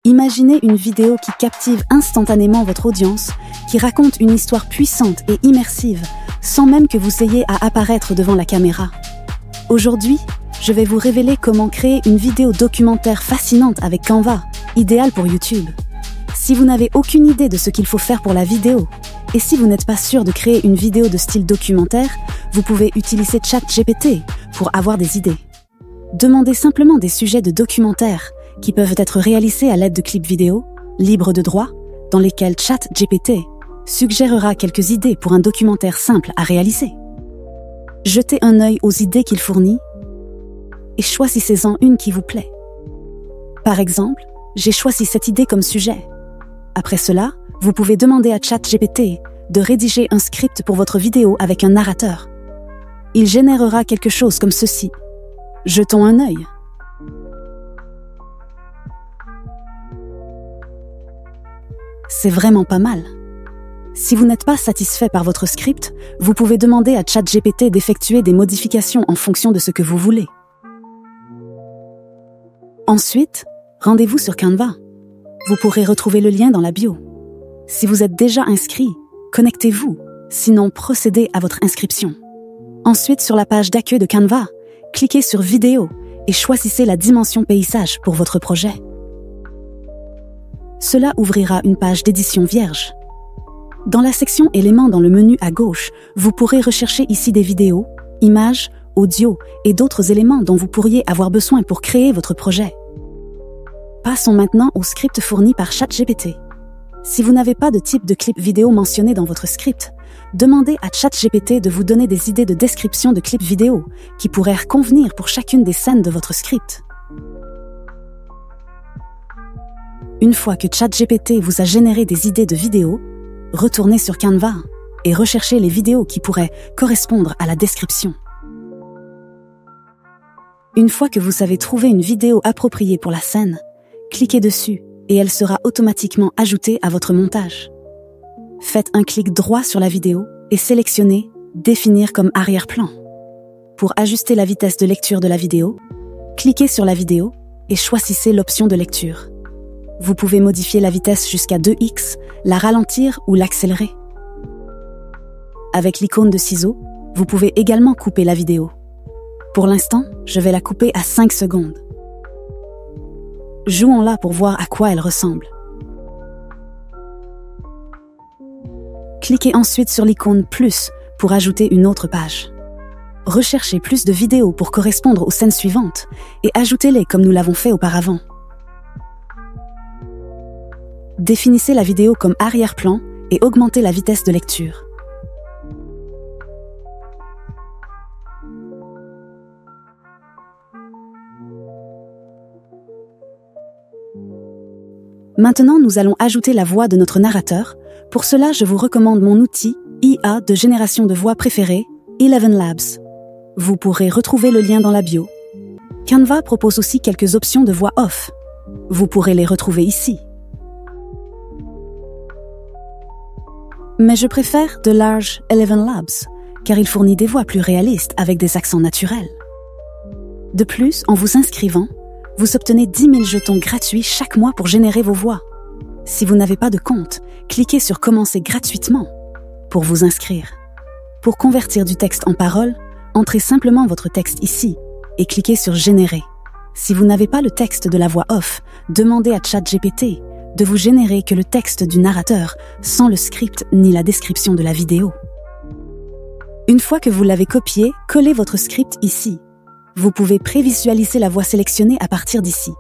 Imaginez une vidéo qui captive instantanément votre audience, qui raconte une histoire puissante et immersive, sans même que vous ayez à apparaître devant la caméra. Aujourd'hui, je vais vous révéler comment créer une vidéo documentaire fascinante avec Canva, idéale pour YouTube. Si vous n'avez aucune idée de ce qu'il faut faire pour la vidéo, et si vous n'êtes pas sûr de créer une vidéo de style documentaire, vous pouvez utiliser ChatGPT pour avoir des idées. Demandez simplement des sujets de documentaire qui peuvent être réalisés à l'aide de clips vidéo, libres de droit, dans lesquels ChatGPT suggérera quelques idées pour un documentaire simple à réaliser. Jetez un œil aux idées qu'il fournit et choisissez-en une qui vous plaît. Par exemple, j'ai choisi cette idée comme sujet. Après cela, vous pouvez demander à ChatGPT de rédiger un script pour votre vidéo avec un narrateur. Il générera quelque chose comme ceci. Jetons un œil. C'est vraiment pas mal. Si vous n'êtes pas satisfait par votre script, vous pouvez demander à ChatGPT d'effectuer des modifications en fonction de ce que vous voulez. Ensuite, rendez-vous sur Canva. Vous pourrez retrouver le lien dans la bio. Si vous êtes déjà inscrit, connectez-vous, sinon procédez à votre inscription. Ensuite, sur la page d'accueil de Canva, cliquez sur Vidéo et choisissez la dimension paysage pour votre projet. Cela ouvrira une page d'édition vierge. Dans la section Éléments dans le menu à gauche, vous pourrez rechercher ici des vidéos, images, audio et d'autres éléments dont vous pourriez avoir besoin pour créer votre projet. Passons maintenant au script fourni par ChatGPT. Si vous n'avez pas de type de clip vidéo mentionné dans votre script, demandez à ChatGPT de vous donner des idées de description de clips vidéo qui pourraient convenir pour chacune des scènes de votre script. Une fois que ChatGPT vous a généré des idées de vidéos, retournez sur Canva et recherchez les vidéos qui pourraient correspondre à la description. Une fois que vous avez trouvé une vidéo appropriée pour la scène, cliquez dessus et elle sera automatiquement ajoutée à votre montage. Faites un clic droit sur la vidéo et sélectionnez « Définir comme arrière-plan ». Pour ajuster la vitesse de lecture de la vidéo, cliquez sur la vidéo et choisissez l'option de lecture. Vous pouvez modifier la vitesse jusqu'à 2x, la ralentir ou l'accélérer. Avec l'icône de ciseaux, vous pouvez également couper la vidéo. Pour l'instant, je vais la couper à 5 secondes. Jouons-la pour voir à quoi elle ressemble. Cliquez ensuite sur l'icône « Plus » pour ajouter une autre page. Recherchez plus de vidéos pour correspondre aux scènes suivantes et ajoutez-les comme nous l'avons fait auparavant. Définissez la vidéo comme arrière-plan et augmentez la vitesse de lecture. Maintenant, nous allons ajouter la voix de notre narrateur. Pour cela, je vous recommande mon outil IA de génération de voix préféré, ElevenLabs. Vous pourrez retrouver le lien dans la bio. Canva propose aussi quelques options de voix off. Vous pourrez les retrouver ici. Mais je préfère de large ElevenLabs, car il fournit des voix plus réalistes avec des accents naturels. De plus, en vous inscrivant, vous obtenez 10 000 jetons gratuits chaque mois pour générer vos voix. Si vous n'avez pas de compte, cliquez sur « Commencer gratuitement » pour vous inscrire. Pour convertir du texte en parole, entrez simplement votre texte ici et cliquez sur « Générer ». Si vous n'avez pas le texte de la voix off, demandez à ChatGPT de vous générer que le texte du narrateur sans le script ni la description de la vidéo. Une fois que vous l'avez copié, collez votre script ici. Vous pouvez prévisualiser la voix sélectionnée à partir d'ici.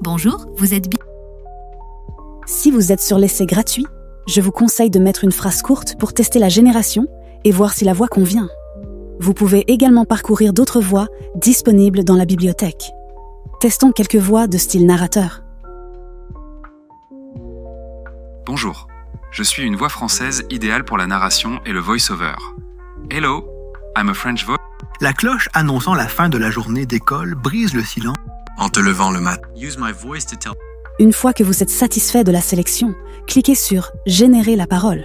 Bonjour, vous êtes bien. Si vous êtes sur l'essai gratuit, je vous conseille de mettre une phrase courte pour tester la génération et voir si la voix convient. Vous pouvez également parcourir d'autres voix disponibles dans la bibliothèque. Testons quelques voix de style narrateur. Bonjour, je suis une voix française idéale pour la narration et le voice-over. Hello, I'm a French voice. La cloche annonçant la fin de la journée d'école brise le silence. En te levant le matin. Une fois que vous êtes satisfait de la sélection, cliquez sur « Générer la parole ».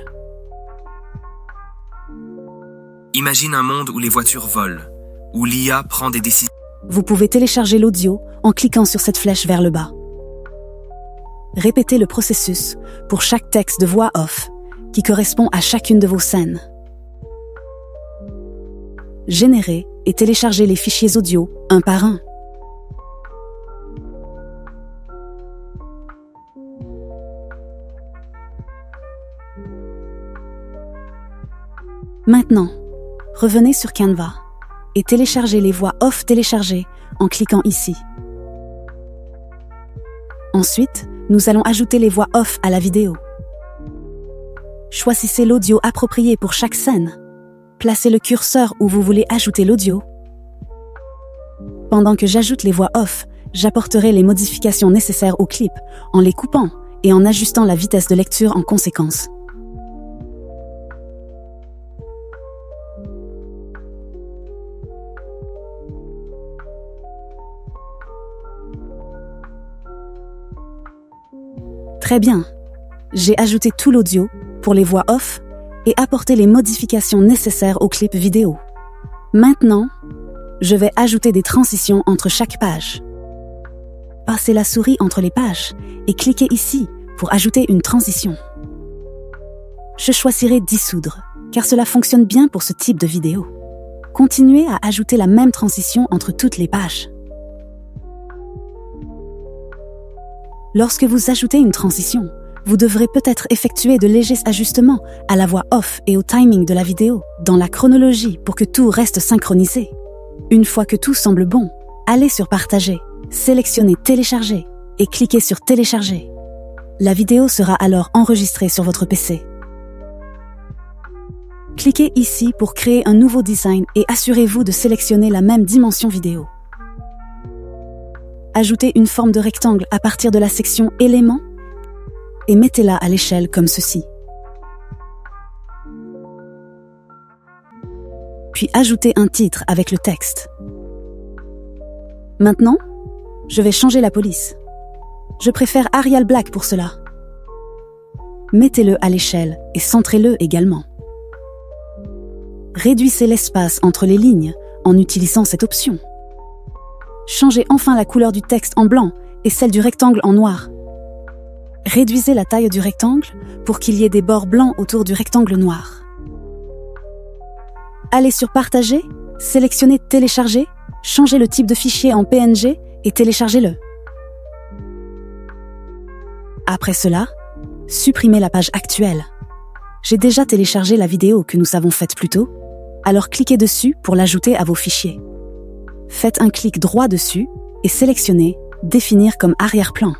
Imagine un monde où les voitures volent, où l'IA prend des décisions. vous pouvez télécharger l'audio en cliquant sur cette flèche vers le bas. Répétez le processus pour chaque texte de voix off qui correspond à chacune de vos scènes. Générez et téléchargez les fichiers audio un par un. Maintenant, revenez sur Canva et téléchargez les voix off téléchargées en cliquant ici. Ensuite, nous allons ajouter les voix off à la vidéo. Choisissez l'audio approprié pour chaque scène. Placez le curseur où vous voulez ajouter l'audio. Pendant que j'ajoute les voix off, j'apporterai les modifications nécessaires au clip en les coupant et en ajustant la vitesse de lecture en conséquence. Très bien, j'ai ajouté tout l'audio pour les voix off et apporté les modifications nécessaires au clip vidéo. Maintenant, je vais ajouter des transitions entre chaque page. Passez la souris entre les pages et cliquez ici pour ajouter une transition. Je choisirai dissoudre, car cela fonctionne bien pour ce type de vidéo. Continuez à ajouter la même transition entre toutes les pages. Lorsque vous ajoutez une transition, vous devrez peut-être effectuer de légers ajustements à la voix off et au timing de la vidéo, dans la chronologie pour que tout reste synchronisé. Une fois que tout semble bon, allez sur Partager, sélectionnez Télécharger et cliquez sur Télécharger. La vidéo sera alors enregistrée sur votre PC. Cliquez ici pour créer un nouveau design et assurez-vous de sélectionner la même dimension vidéo. Ajoutez une forme de rectangle à partir de la section Éléments et mettez-la à l'échelle comme ceci. Puis ajoutez un titre avec le texte. Maintenant, je vais changer la police. Je préfère Arial Black pour cela. Mettez-le à l'échelle et centrez-le également. Réduisez l'espace entre les lignes en utilisant cette option. Changez enfin la couleur du texte en blanc et celle du rectangle en noir. Réduisez la taille du rectangle pour qu'il y ait des bords blancs autour du rectangle noir. Allez sur Partager, sélectionnez Télécharger, changez le type de fichier en PNG et téléchargez-le. Après cela, supprimez la page actuelle. J'ai déjà téléchargé la vidéo que nous avons faite plus tôt, alors cliquez dessus pour l'ajouter à vos fichiers. Faites un clic droit dessus et sélectionnez « Définir comme arrière-plan ».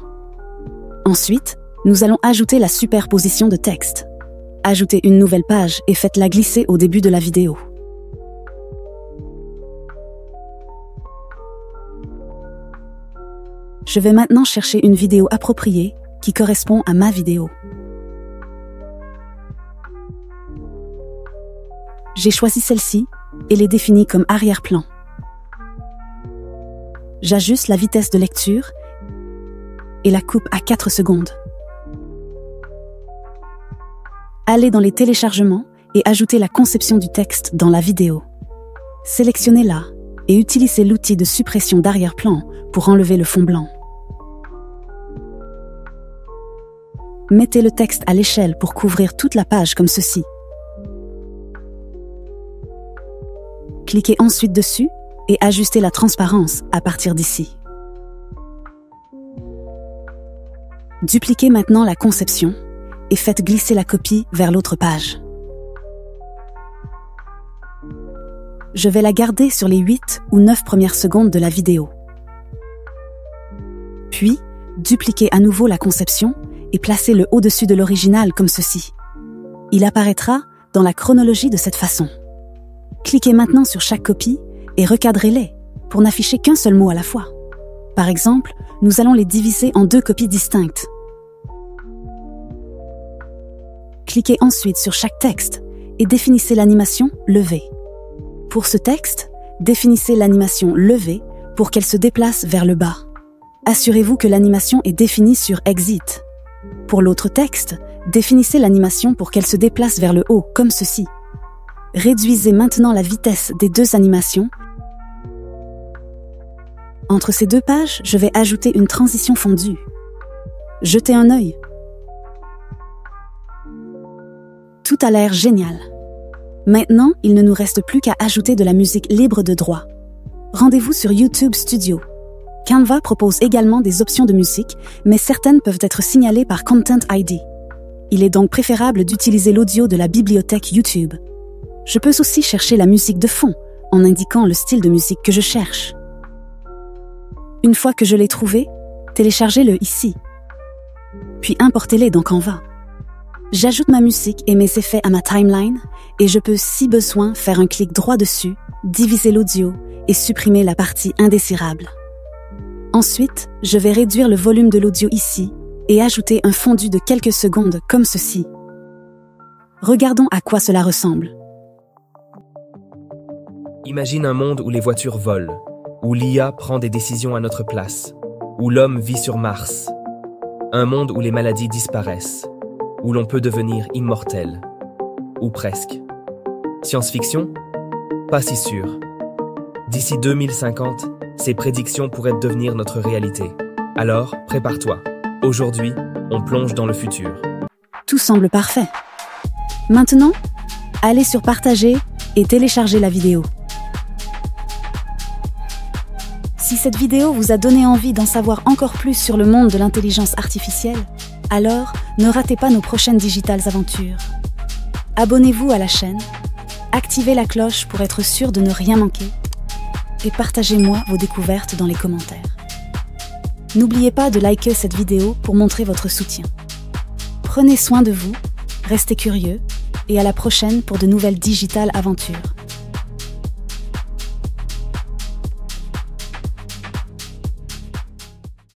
Ensuite, nous allons ajouter la superposition de texte. Ajoutez une nouvelle page et faites-la glisser au début de la vidéo. Je vais maintenant chercher une vidéo appropriée qui correspond à ma vidéo. J'ai choisi celle-ci et l'ai définie comme arrière-plan. J'ajuste la vitesse de lecture et la coupe à 4 secondes. Allez dans les téléchargements et ajoutez la conception du texte dans la vidéo. Sélectionnez-la et utilisez l'outil de suppression d'arrière-plan pour enlever le fond blanc. Mettez le texte à l'échelle pour couvrir toute la page comme ceci. Cliquez ensuite dessus et ajustez la transparence à partir d'ici. Dupliquez maintenant la conception et faites glisser la copie vers l'autre page. Je vais la garder sur les 8 ou 9 premières secondes de la vidéo. Puis, dupliquez à nouveau la conception et placez-le au-dessus de l'original comme ceci. Il apparaîtra dans la chronologie de cette façon. Cliquez maintenant sur chaque copie et recadrez-les pour n'afficher qu'un seul mot à la fois. Par exemple, nous allons les diviser en 2 copies distinctes. Cliquez ensuite sur chaque texte et définissez l'animation « Lever ». Pour ce texte, définissez l'animation « Lever » pour qu'elle se déplace vers le bas. Assurez-vous que l'animation est définie sur « Exit ». Pour l'autre texte, définissez l'animation pour qu'elle se déplace vers le haut, comme ceci. Réduisez maintenant la vitesse des 2 animations Entre ces deux pages, je vais ajouter une transition fondue. Jetez un œil. Tout a l'air génial. Maintenant, il ne nous reste plus qu'à ajouter de la musique libre de droit. Rendez-vous sur YouTube Studio. Canva propose également des options de musique, mais certaines peuvent être signalées par Content ID. Il est donc préférable d'utiliser l'audio de la bibliothèque YouTube. Je peux aussi chercher la musique de fond, en indiquant le style de musique que je cherche. Une fois que je l'ai trouvé, téléchargez-le ici. Puis importez-les dans Canva. J'ajoute ma musique et mes effets à ma timeline et je peux, si besoin, faire un clic droit dessus, diviser l'audio et supprimer la partie indésirable. Ensuite, je vais réduire le volume de l'audio ici et ajouter un fondu de quelques secondes comme ceci. Regardons à quoi cela ressemble. Imagine un monde où les voitures volent, où l'IA prend des décisions à notre place, où l'homme vit sur Mars. Un monde où les maladies disparaissent, où l'on peut devenir immortel. Ou presque. Science-fiction? Pas si sûr. D'ici 2050, ces prédictions pourraient devenir notre réalité. Alors, prépare-toi. Aujourd'hui, on plonge dans le futur. Tout semble parfait. Maintenant, allez sur Partager et téléchargez la vidéo. Si cette vidéo vous a donné envie d'en savoir encore plus sur le monde de l'intelligence artificielle, alors ne ratez pas nos prochaines digitales aventures. Abonnez-vous à la chaîne, activez la cloche pour être sûr de ne rien manquer et partagez-moi vos découvertes dans les commentaires. N'oubliez pas de liker cette vidéo pour montrer votre soutien. Prenez soin de vous, restez curieux et à la prochaine pour de nouvelles digitales aventures.